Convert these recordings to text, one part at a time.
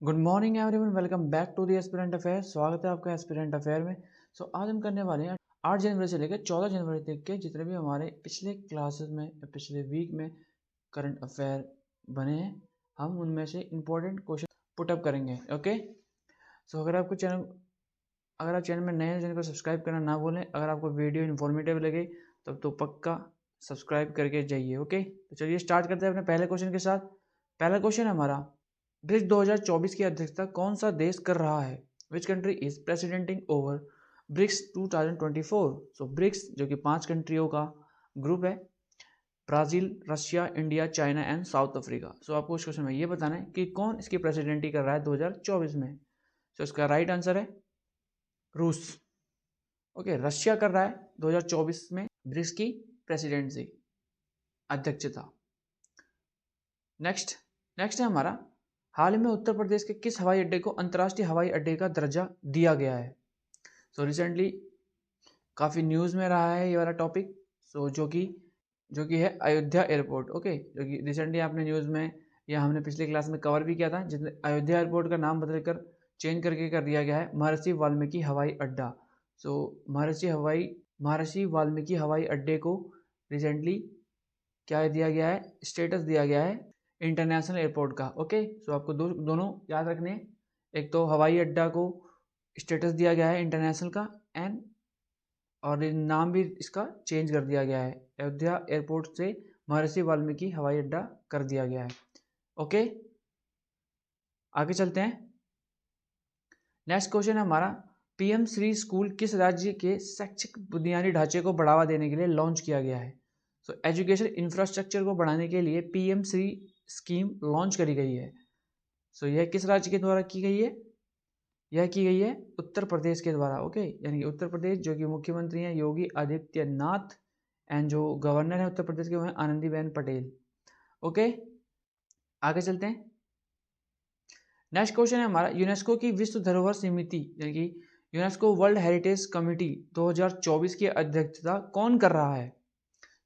Good morning everyone, welcome back to the aspirant affair. स्वागत है आपका एस्पिरेंट अफेयर में। आज हम करने वाले हैं 8 जनवरी से लेकर 14 जनवरी तक के जितने भी हमारे पिछले क्लासेस में पिछले वीक में करंट अफेयर बने हैं, हम उनमें से इंपॉर्टेंट क्वेश्चन पुटअप करेंगे। ओके, सो अगर आप चैनल में नए हैं, चैनल को सब्सक्राइब करना ना भूलें। अगर आपको वीडियो इन्फॉर्मेटिव लगे तब तो पक्का सब्सक्राइब करके जाइए। ओके, तो चलिए स्टार्ट करते हैं अपने पहले क्वेश्चन के साथ। पहला क्वेश्चन है हमारा, ब्रिक्स 2024 की अध्यक्षता कौन सा देश कर रहा है? Which country is presidenting over BRICS 2024? So BRICS जो कि 5 कंट्रियों का ग्रुप है, Brazil, Russia, India, China and South Africa. So आपको इस क्वेश्चन में ये बताना है कि कौन इसकी प्रेसिडेंटी कर रहा है 2024 में। सो इसका राइट आंसर है रूस। ओके, रशिया कर रहा है 2024 में ब्रिक्स की प्रेसिडेंसी, अध्यक्षता। नेक्स्ट है हमारा, हाल ही में उत्तर प्रदेश के किस हवाई अड्डे को अंतर्राष्ट्रीय हवाई अड्डे का दर्जा दिया गया है? सो रिसेंटली काफ़ी न्यूज़ में रहा है ये वाला टॉपिक। सो जो कि है अयोध्या एयरपोर्ट। ओके, जो कि रिसेंटली आपने न्यूज़ में या हमने पिछले क्लास में कवर भी किया था, जिसमें अयोध्या एयरपोर्ट का नाम बदलकर चेंज करके कर दिया गया है महर्षि वाल्मीकि हवाई अड्डा। सो महर्षि वाल्मीकि हवाई अड्डे को रिसेंटली क्या दिया गया है? स्टेटस दिया गया है इंटरनेशनल एयरपोर्ट का। ओके, सो आपको दोनों याद रखने हैं। एक तो हवाई अड्डा को स्टेटस दिया गया है इंटरनेशनल का, एंड और नाम भी इसका चेंज कर दिया गया है, अयोध्या एयरपोर्ट से महर्षि वाल्मीकि हवाई अड्डा कर दिया गया है। ओके, आगे चलते हैं। नेक्स्ट क्वेश्चन है हमारा, पीएम श्री स्कूल किस राज्य के शैक्षिक बुनियादी ढांचे को बढ़ावा देने के लिए लॉन्च किया गया है? सो एजुकेशन इंफ्रास्ट्रक्चर को बढ़ाने के लिए पीएम श्री स्कीम लॉन्च करी गई है। सो यह किस राज्य के द्वारा की गई है? यह की गई है उत्तर प्रदेश के द्वारा। ओके, यानी कि उत्तर प्रदेश जो कि मुख्यमंत्री हैं योगी आदित्यनाथ, एंड जो गवर्नर है उत्तर प्रदेश के वो हैं आनंदीबेन पटेल। ओके, आगे चलते हैं। नेक्स्ट क्वेश्चन है हमारा, यूनेस्को की विश्व धरोहर समिति यानी कि यूनेस्को वर्ल्ड हेरिटेज कमेटी 2024 की अध्यक्षता कौन कर रहा है?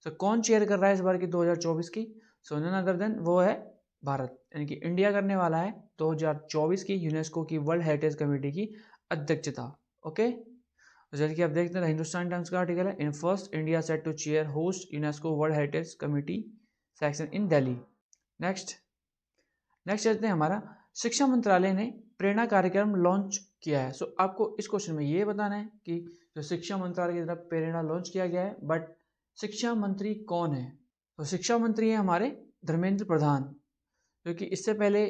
सो कौन चेयर कर रहा है इस बार की 2024 की? सो नन अदर देन वो है भारत, यानी कि इंडिया करने वाला है 2024 की यूनेस्को की वर्ल्ड हेरिटेज कमेटी की अध्यक्षता। ओके, तो जैसे कि आप देखते हैं हिंदुस्तान टाइम्स का आर्टिकल है, in first India set to chair host UNESCO world heritage committee session in Delhi. Next चलते हैं हमारा, शिक्षा मंत्रालय ने प्रेरणा कार्यक्रम लॉन्च किया है। सो आपको इस क्वेश्चन में ये बताना है कि जो शिक्षा मंत्रालय की तरफ प्रेरणा लॉन्च किया गया है, बट शिक्षा मंत्री कौन है? तो शिक्षा मंत्री हैं हमारे धर्मेंद्र प्रधान, क्योंकि इससे पहले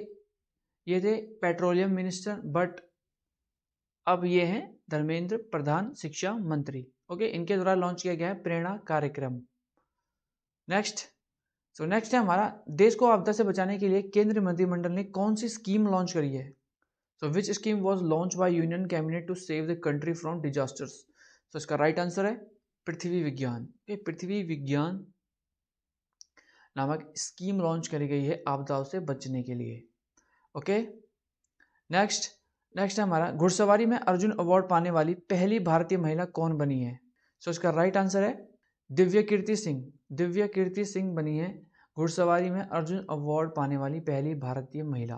ये थे पेट्रोलियम मिनिस्टर, बट अब ये हैं धर्मेंद्र प्रधान शिक्षा मंत्री। ओके, इनके द्वारा लॉन्च किया गया है प्रेरणा कार्यक्रम। नेक्स्ट है हमारा, देश को आपदा से बचाने के लिए केंद्रीय मंत्रिमंडल ने कौन सी स्कीम लॉन्च करी है? So which scheme was launch by union cabinet to save the country from disasters? So इसका राइट आंसर है पृथ्वी विज्ञान। पृथ्वी विज्ञान नामक स्कीम लॉन्च करी गई है आपदाओं से बचने के लिए। ओके, नेक्स्ट है हमारा, घुड़सवारी में अर्जुन अवार्ड पाने वाली पहली भारतीय महिला कौन बनी है? सो इसका राइट आंसर है दिव्य कीर्ति सिंह। दिव्य कीर्ति सिंह बनी है घुड़सवारी में अर्जुन अवार्ड पाने वाली पहली भारतीय महिला।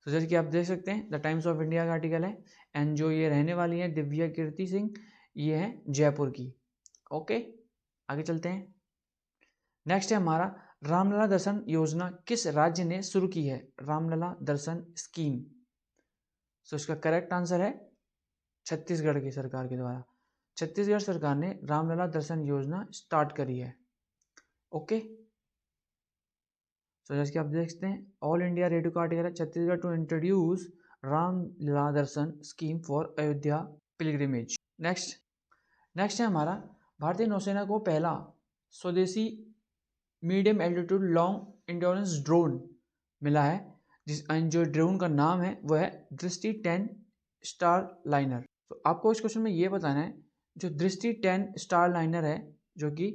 तो जैसे कि आप देख सकते हैं द टाइम्स ऑफ इंडिया का आर्टिकल है, एंड जो ये रहने वाली है दिव्या कीर्ति सिंह, ये है जयपुर की। ओके, आगे चलते हैं। नेक्स्ट है हमारा, रामलला दर्शन योजना किस राज्य ने शुरू की है? रामलला दर्शन स्कीम। सो इसका करेक्ट आंसर है छत्तीसगढ़ की सरकार के द्वारा। छत्तीसगढ़ सरकार ने रामलला दर्शन योजना स्टार्ट करी है। ओके, सो जैसे कि आप देख सकते हैं ऑल इंडिया रेडियो का आर्टिकल है, Chhattisgarh to introduce Ramlala Darshan scheme for Ayodhya pilgrimage. Next है हमारा, भारतीय नौसेना को पहला स्वदेशी medium altitude long endurance drone मिला है, जो ड्रोन का नाम है वह है दृष्टि 10 स्टार लाइनर। तो आपको इस क्वेश्चन में ये बताना है, जो दृष्टि 10 स्टार लाइनर है जो कि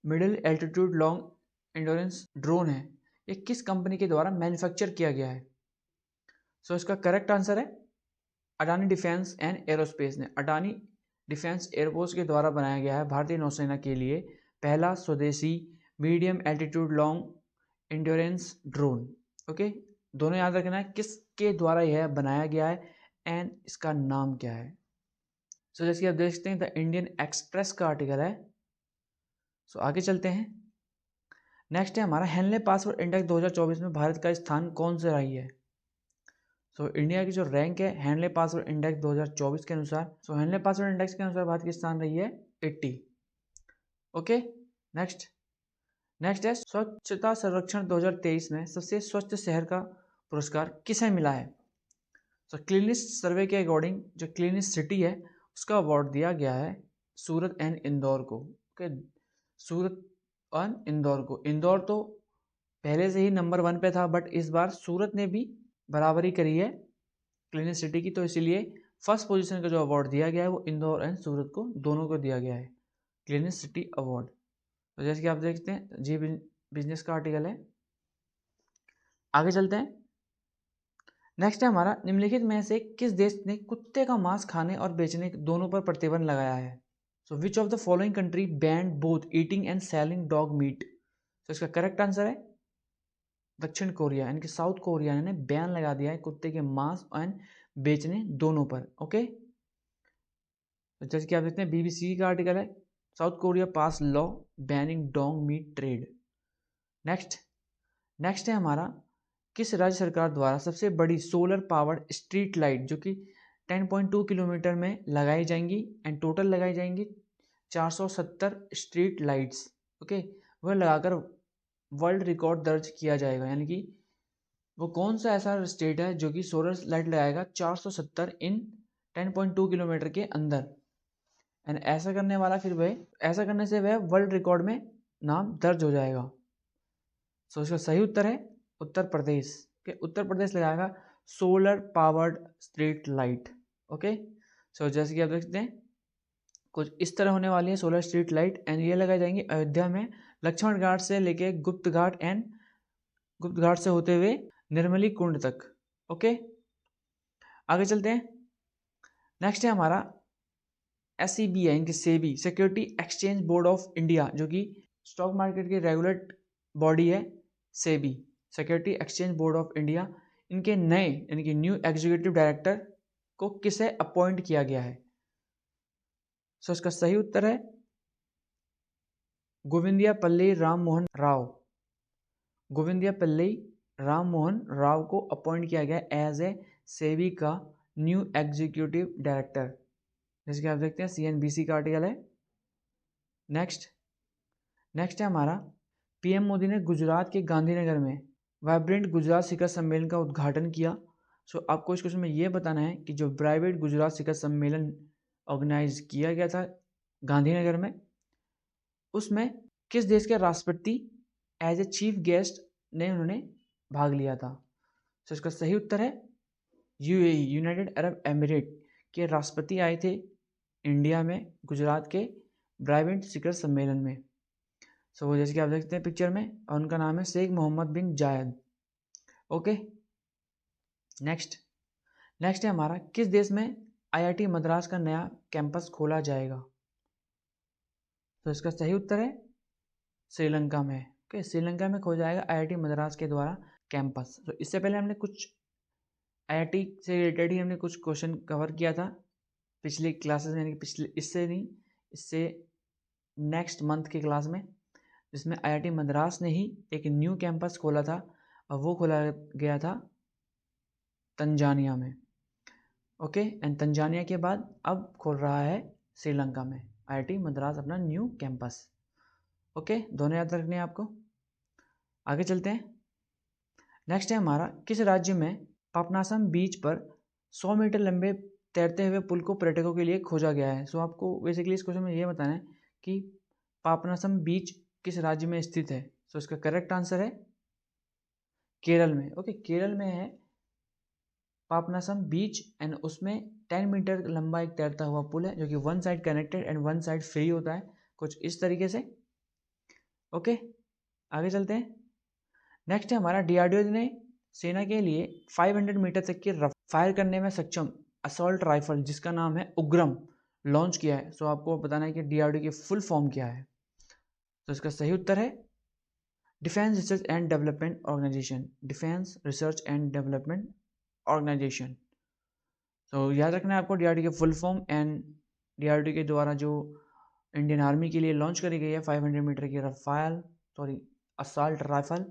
middle altitude long endurance drone है, ये किस कंपनी के द्वारा मैन्युफैक्चर किया गया है? सो इसका करेक्ट आंसर है अडानी डिफेंस एंड एरोस्पेस ने, अडानी डिफेंस एयरफोर्स के द्वारा बनाया गया है भारतीय नौसेना के लिए पहला स्वदेशी medium altitude long endurance drone. Okay, दोनों याद रखना है किसके द्वारा यह बनाया गया है एंड इसका नाम क्या है। सो जैसे कि आप देख सकते हैं द इंडियन एक्सप्रेस का आर्टिकल है। सो आगे चलते हैं। नेक्स्ट है हमारा हेनले पासवर्ड इंडेक्स 2024 में भारत का स्थान कौन सा रही है। सो इंडिया की जो रैंक है हेनले पासवर्ड इंडेक्स 2024 के अनुसार, सो हेनले पासवर्ड इंडेक्स के अनुसार भारत की स्थान रही है 80। ओके, नेक्स्ट है स्वच्छता सर्वेक्षण 2023 में सबसे स्वच्छ शहर का पुरस्कार किसे मिला है। सो क्लीनिस्ट सर्वे के अकॉर्डिंग जो क्लीनिस्ट सिटी है उसका अवार्ड दिया गया है सूरत एंड इंदौर को। ओके, सूरत और इंदौर को। इंदौर तो पहले से ही नंबर 1 पे था, बट इस बार सूरत ने भी बराबरी करी है क्लीनिस्ट सिटी की, तो इसीलिए फर्स्ट पोजीशन का जो अवार्ड दिया गया है वो इंदौर एंड सूरत को दोनों को दिया गया है क्लीनिस्ट सिटी अवार्ड। तो जैसे कि आप देखते हैं जी बिजनेस का आर्टिकल है। आगे चलते हैं। नेक्स्ट है हमारा निम्नलिखित में से किस देश ने कुत्ते का मांस खाने और बेचने दोनों पर प्रतिबंध लगाया है। So which of the following country banned both eating and selling dog meat. तो इसका करेक्ट आंसर है दक्षिण कोरिया, यानी कि साउथ कोरिया ने बैन लगा दिया है कुत्ते के मांस एंड बेचने दोनों पर। ओके, तो जैसे कि आप देखते हैं बीबीसी का आर्टिकल है South Korea pass law banning dog meat trade. Next है हमारा किस राज्य सरकार द्वारा सबसे बड़ी सोलर पावर्ड स्ट्रीट लाइट जो कि 10.2 किलोमीटर में लगाई जाएंगी एंड टोटल लगाई जाएंगी 470 स्ट्रीट लाइट्स। ओके, वह लगाकर वर्ल्ड रिकॉर्ड दर्ज किया जाएगा, यानी कि वो कौन सा ऐसा स्टेट है जो कि सोलर लाइट लगाएगा 470 इन 10.2 किलोमीटर के अंदर, एंड ऐसा करने वाला फिर वह ऐसा करने से वह वर्ल्ड रिकॉर्ड में नाम दर्ज हो जाएगा। सो इसका सही उत्तर है उत्तर प्रदेश के। उत्तर प्रदेश लगाएगा solar powered street light. Okay, so जैसे कि आप देखते हैं कुछ इस तरह होने वाली है सोलर स्ट्रीट लाइट, एंड ये लगाई जाएंगी अयोध्या में लक्ष्मण घाट से लेके गुप्त घाट से होते हुए निर्मली कुंड तक। ओके, आगे चलते हैं। नेक्स्ट है हमारा SEBI यानी SEBI security exchange board of India जो कि स्टॉक मार्केट की रेगुलेट बॉडी है। SEBI security exchange board of India, इनके नए यानी कि न्यू एग्जीक्यूटिव डायरेक्टर को किसे अपॉइंट किया गया है। सो इसका सही उत्तर है गोविंदियापल्ली राममोहन राव। गोविंदियापल्ली राममोहन राव को अपॉइंट किया गया एज ए सेबी का न्यू एग्जीक्यूटिव डायरेक्टर, जैसे कि आप देखते हैं CNBC का आर्टिकल है। नेक्स्ट है हमारा PM मोदी ने गुजरात के गांधीनगर में वाइब्रेंट गुजरात शिखर सम्मेलन का उद्घाटन किया। सो आपको इस क्वेश्चन में ये बताना है कि जो वाइब्रेंट गुजरात शिखर सम्मेलन ऑर्गेनाइज किया गया था गांधीनगर में, उसमें किस देश के राष्ट्रपति एज ए चीफ गेस्ट ने उन्होंने भाग लिया था। सो इसका सही उत्तर है UAE यूनाइटेड अरब एमिरेट के राष्ट्रपति आए थे इंडिया में गुजरात के वाइब्रेंट शिखर सम्मेलन में। सो जैसे कि आप देखते हैं पिक्चर में, और उनका नाम है शेख मोहम्मद बिन जायद। ओके, नेक्स्ट है हमारा किस देश में IIT मद्रास का नया कैंपस खोला जाएगा। तो इसका सही उत्तर है श्रीलंका में। ओके, श्रीलंका में खोला जाएगा IIT मद्रास के द्वारा कैंपस। तो इससे पहले हमने कुछ IIT से रिलेटेड ही हमने कुछ क्वेश्चन कवर किया था पिछली क्लासेस में, यानी कि इससे नेक्स्ट मंथ की क्लास में, जिसमें IIT मद्रास ने ही एक न्यू कैंपस खोला था और वो खोला गया था तंजानिया में। ओके, एंड तंजानिया के बाद अब खोल रहा है श्रीलंका में IIT मद्रास अपना न्यू कैंपस। ओके, दोनों याद रखने हैं आपको। आगे चलते हैं। नेक्स्ट है हमारा किस राज्य में पापनासम बीच पर 100 मीटर लंबे तैरते हुए पुल को पर्यटकों के लिए खोजा गया है। सो आपको बेसिकली इस क्वेश्चन में ये बताना है कि पापनासम बीच किस राज्य में स्थित है। सो इसका करेक्ट आंसर है केरल में। ओके, केरल में है पापनासम बीच, एंड उसमें 10 मीटर लंबा एक तैरता हुआ पुल है जो कि one side connected and one side free होता है, कुछ इस तरीके से। ओके, आगे चलते हैं। नेक्स्ट है हमारा DRDO ने सेना के लिए 500 मीटर तक की फायर करने में सक्षम असॉल्ट राइफल जिसका नाम है उग्रम लॉन्च किया है। सो आपको बताना है कि DRDO की फुल फॉर्म क्या है। तो इसका सही उत्तर है defence research and development organisation, defence research and development organisation. तो याद रखना है आपको डीआरडी के फुल फॉर्म एंड डीआरडी के द्वारा जो इंडियन आर्मी के लिए लॉन्च करी गई है 500 मीटर की असॉल्ट राइफल,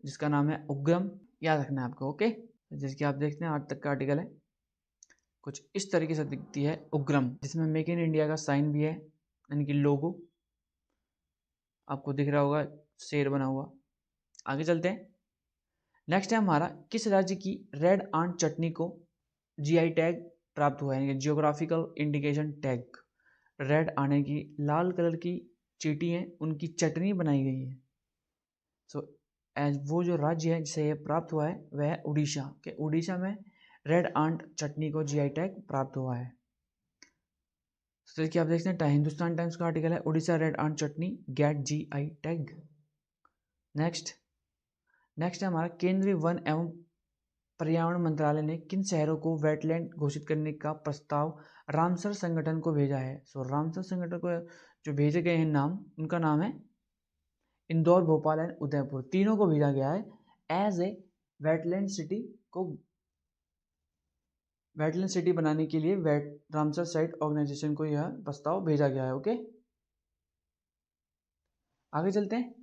जिसका नाम है उग्रम, याद रखना है आपको। ओके, जिसकी आप देखते हैं आज तक का आर्टिकल है, कुछ इस तरीके से दिखती है उग्रम, जिसमें मेक इन इंडिया का साइन भी है, यानी कि लोगो आपको दिख रहा होगा, शेर बना हुआ। आगे चलते हैं। नेक्स्ट है हमारा, किस राज्य की रेड आंट चटनी को जीआई टैग प्राप्त हुआ है, यानी कि जियोग्राफिकल इंडिकेशन टैग। रेड आने की लाल कलर की चींटी है, उनकी चटनी बनाई गई है। सो एज वो जो राज्य है जिसे ये प्राप्त हुआ है वह है उड़ीसा के। उड़ीसा में रेड आंट चटनी को जीआई टैग प्राप्त हुआ है। तो देखिए आप देखते हैं हिंदुस्तान टाइम्स का आर्टिकल है, उड़ीसा रेड आंट चटनी गेट जीआई टैग। नेक्स्ट है हमारा, केंद्रीय वन एवं पर्यावरण मंत्रालय ने किन शहरों को वेटलैंड घोषित करने का प्रस्ताव रामसर संगठन को भेजा है। सो रामसर संगठन को जो भेजे गए हैं नाम, उनका नाम है इंदौर, भोपाल एंड उदयपुर, तीनों को भेजा गया है एज ए वेटलैंड सिटी को, वेटलैंड सिटी बनाने के लिए रामसर साइट ऑर्गेनाइजेशन को यह प्रस्ताव भेजा गया है। ओके, आगे चलते हैं।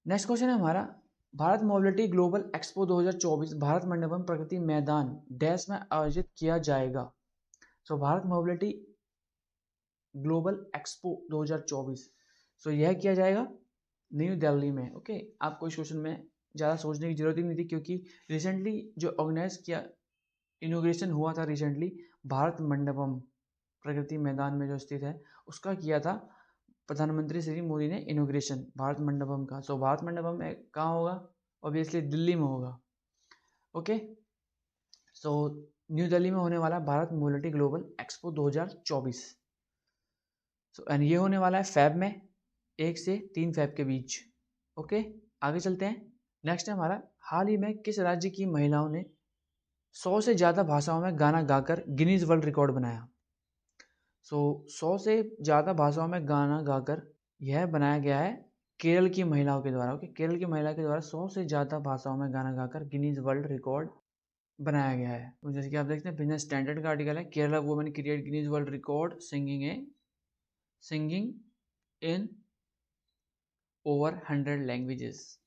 नेक्स्ट क्वेश्चन है हमारा, Bharat mobility global expo 2024 Bharat Mandapam Pragati Maidan dash में आयोजित किया जाएगा। So Bharat mobility global expo 2024, so यह किया जाएगा न्यू दिल्ली में। ओके, आपको इस क्वेश्चन में ज़्यादा सोचने की जरूरत ही नहीं थी, क्योंकि रिसेंटली जो ऑर्गेनाइज किया, इनोग्रेशन हुआ था रिसेंटली भारत मंडपम प्रगति मैदान में जो स्थित है, उसका किया था प्रधानमंत्री श्री मोदी ने इनोग्रेशन भारत मंडपम का। सो भारत मंडपम कहाँ होगा, ऑब्वियसली दिल्ली में होगा। ओके, सो न्यू दिल्ली में होने वाला Bharat mobility global expo 2024। So and ये होने वाला है फैब में, 1 से 3 फैब के बीच। ओके, आगे चलते हैं। नेक्स्ट है हमारा, हाल ही में किस राज्य की महिलाओं ने 100 से ज़्यादा भाषाओं में गाना गाकर गिनीज वर्ल्ड रिकॉर्ड बनाया। सो 100 से ज़्यादा भाषाओं में गाना गाकर यह बनाया गया है केरल की महिलाओं के द्वारा। ओके, केरल की महिला के द्वारा 100 से ज़्यादा भाषाओं में गाना गाकर गिनीज वर्ल्ड रिकॉर्ड बनाया गया है। तो जैसे कि आप देखते हैं बिजनेस स्टैंडर्ड का आर्टिकल है, Kerala women create Guinness world record singing इन ओवर 100 लैंग्वेजेस।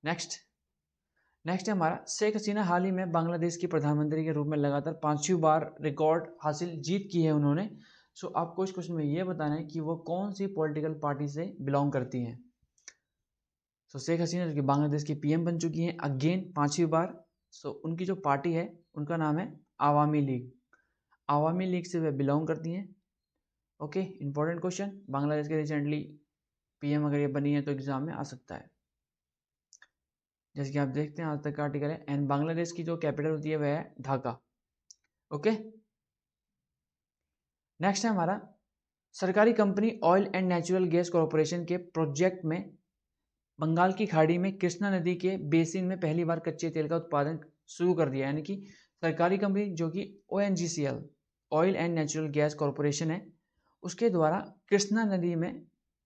नेक्स्ट है हमारा, शेख हसीना हाल ही में बांग्लादेश की प्रधानमंत्री के रूप में लगातार 5वीं बार रिकॉर्ड हासिल जीत की है उन्होंने। सो आपको इस क्वेश्चन में ये बताना है कि वो कौन सी पॉलिटिकल पार्टी से बिलोंग करती हैं। सो शेख हसीना जो कि बांग्लादेश की पीएम बन चुकी हैं अगेन 5वीं बार। सो उनकी जो पार्टी है उनका नाम है आवामी लीग। आवामी लीग से वे बिलोंग करती हैं। ओके, इंपॉर्टेंट क्वेश्चन, बांग्लादेश के रिसेंटली पीएम अगर ये बनी है तो एग्जाम में आ सकता है। जैसे कि आप देखते हैं आज तक का आर्टिकल है, एंड बांग्लादेश की जो कैपिटल होती है वह है ढाका। ओके, नेक्स्ट है हमारा, सरकारी company oil and natural gas corporation के प्रोजेक्ट में बंगाल की खाड़ी में कृष्णा नदी के बेसिन में पहली बार कच्चे तेल का उत्पादन शुरू कर दिया। यानी कि सरकारी कंपनी जो कि ONGCL oil and natural gas corporation है, उसके द्वारा कृष्णा नदी में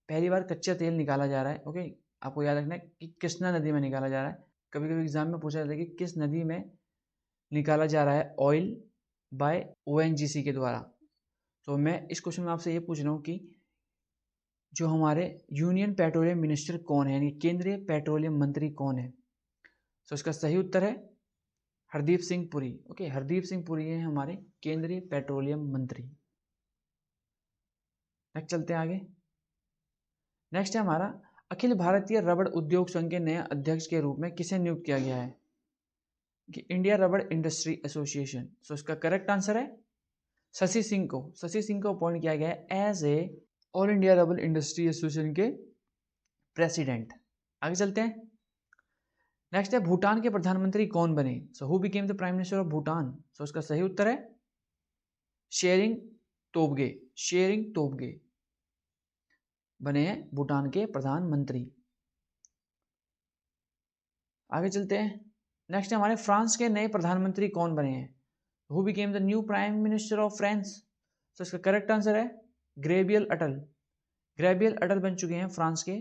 पहली बार कच्चा तेल निकाला जा रहा है। ओके, आपको याद रखना है कि कृष्णा नदी में निकाला जा रहा है। कभी कभी एग्जाम में पूछा जाता है कि किस नदी में निकाला जा रहा है ऑयल बाय ONGC के द्वारा। तो मैं इस क्वेश्चन में आपसे ये पूछ रहा हूँ कि जो हमारे यूनियन पेट्रोलियम मिनिस्टर कौन है, यानी केंद्रीय पेट्रोलियम मंत्री कौन है। तो इसका सही उत्तर है हरदीप सिंह पुरी। ओके, हरदीप सिंह पुरी हैं हमारे केंद्रीय पेट्रोलियम मंत्री। नेक्स्ट चलते हैं आगे। नेक्स्ट है हमारा, अखिल भारतीय रबड़ उद्योग संघ के नए अध्यक्ष के रूप में किसे नियुक्त किया गया है, कि इंडिया रबड़ इंडस्ट्री एसोसिएशन। सो इसका करेक्ट आंसर है शशि सिंह को। शशि सिंह को अपॉइंट किया गया है एज ए ऑल इंडिया रबड़ इंडस्ट्री एसोसिएशन के प्रेसिडेंट। आगे चलते हैं। नेक्स्ट है, भूटान के प्रधानमंत्री कौन बने। So who became the prime minister of Bhutan. So इसका सही उत्तर है शेरिंग तोब्गे। शेरिंग तोब्गे बने हैं भूटान के प्रधानमंत्री। आगे चलते हैं। नेक्स्ट हमारे, फ्रांस के नए प्रधानमंत्री कौन बने हैं। Who became the new prime minister of France. तो इसका करेक्ट आंसर है ग्रेबियल अटल। ग्रेबियल अटल बन चुके हैं फ्रांस के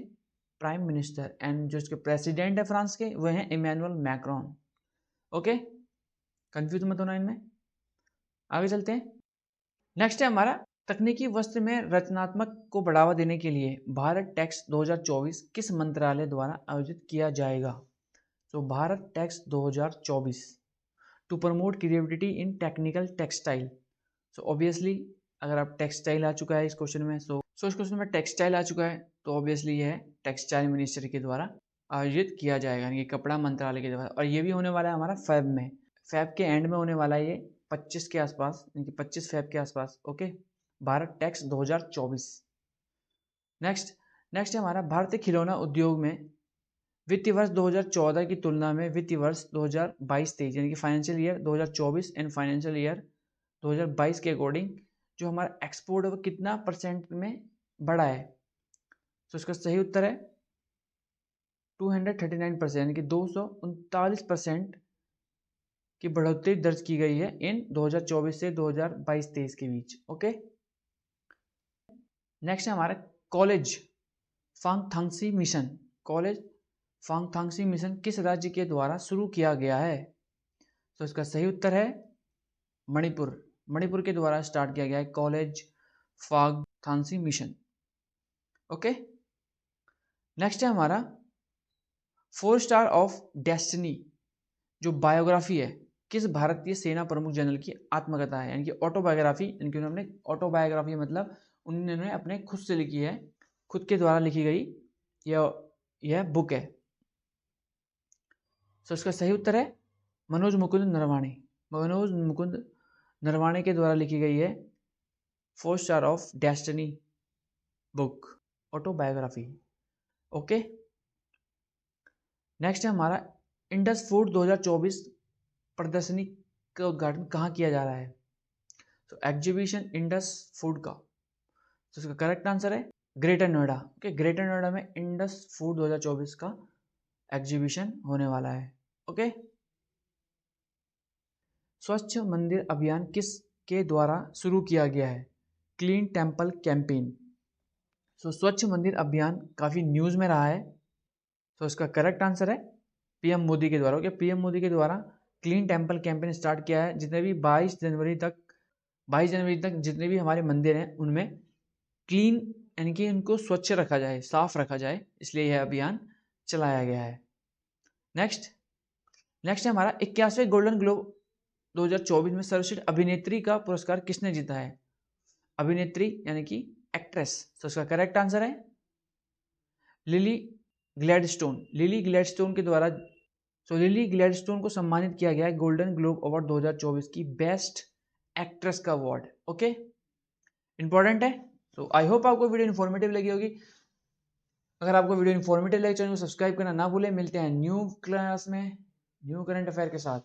प्राइम मिनिस्टर, एंड जो इसके प्रेसिडेंट है फ्रांस के वो हैं इमैनुअल मैक्रोन। ओके, कंफ्यूज मत होना इनमें। आगे चलते हैं। नेक्स्ट है हमारा तकनीकी वस्त्र में रचनात्मक को बढ़ावा देने के लिए भारत टेक्स 2024 किस मंत्रालय द्वारा आयोजित किया जाएगा? तो Bharat Tex 2024 to promote creativity in technical textile. So obviously अगर आप टेक्सटाइल आ चुका है इस क्वेश्चन में, सो इस क्वेश्चन में टेक्सटाइल आ चुका है, तो ऑब्वियसली यह टेक्सटाइल मिनिस्ट्री के द्वारा आयोजित किया जाएगा, यानी कि कपड़ा मंत्रालय के द्वारा। और ये भी होने वाला है हमारा फेब में, फेब के एंड में होने वाला है ये 25 के आसपास, यानी कि 25 फेब के आसपास। Okay, Bharat Tex 2024। नेक्स्ट है हमारा भारतीय खिलौना उद्योग में वित्तीय वर्ष 2014 की तुलना में वित्तीय वर्ष 2022-23 यानी कि financial year 2024 and financial year 2022 के अकॉर्डिंग जो हमारा एक्सपोर्ट है वो कितना परसेंट में बढ़ा है? तो इसका सही उत्तर है 239%, यानी कि 239% की बढ़ोतरी दर्ज की गई है इन 2024 से 2022-23 के बीच। ओके, नेक्स्ट है हमारा कॉलेज फांगथांगसी मिशन। कॉलेज फांगथांगसी मिशन किस राज्य के द्वारा शुरू किया गया है? तो इसका सही उत्तर है मणिपुर। मणिपुर के द्वारा स्टार्ट किया गया है कॉलेज फांगथांगसी मिशन। ओके, नेक्स्ट है हमारा 4 स्टार ऑफ डेस्टिनी जो बायोग्राफी है किस भारतीय सेना प्रमुख जनरल की आत्मकथा है, यानी कि ऑटोबायोग्राफी, यानी कि उन्होंने ऑटोबायोग्राफी मतलब उन्होंने अपने खुद से लिखी है, खुद के द्वारा लिखी गई यह बुक है। तो इसका सही उत्तर है मनोज मुकुंद नरवाणे। मनोज मुकुंद नरवाणे के द्वारा लिखी गई है 4 star of destiny book, autobiography. Okay, next है हमारा इंडस फूड 2024 प्रदर्शनी का उद्घाटन कहाँ किया जा रहा है? तो एग्जीबिशन इंडस फूड का, तो इसका करेक्ट आंसर है greater Noida. Okay, greater Noida में इंडस फूड 2024 का एग्जीबिशन होने वाला है। ओके, स्वच्छ मंदिर अभियान किस के द्वारा शुरू किया गया है? Clean temple campaign. सो स्वच्छ मंदिर अभियान काफ़ी न्यूज़ में रहा है, तो इसका करेक्ट आंसर है पीएम मोदी के द्वारा। ओके, पीएम मोदी के द्वारा क्लीन टेम्पल कैंपेन स्टार्ट किया है। जितने भी 22 जनवरी तक जितने भी हमारे मंदिर हैं उनमें क्लीन यानी कि उनको स्वच्छ रखा जाए, साफ रखा जाए, इसलिए यह अभियान चलाया गया है। नेक्स्ट है हमारा 81वें गोल्डन ग्लोब 2024 में सर्वश्रेष्ठ अभिनेत्री का पुरस्कार किसने जीता है? अभिनेत्री यानी कि एक्ट्रेस। तो इसका करेक्ट आंसर है लिली ग्लैडस्टोन। लिली ग्लैडस्टोन के द्वारा, लिली ग्लैडस्टोन को सम्मानित किया गया है गोल्डन ग्लोब अवार्ड 2024 की बेस्ट एक्ट्रेस का अवार्ड। ओके, इंपॉर्टेंट है। तो आई होप आपको वीडियो इन्फॉर्मेटिव लगी होगी। अगर आपको वीडियो इन्फॉर्मेटिव लगे चैनल को सब्सक्राइब करना ना भूलें। मिलते हैं न्यू क्लास में न्यू करंट अफेयर के साथ।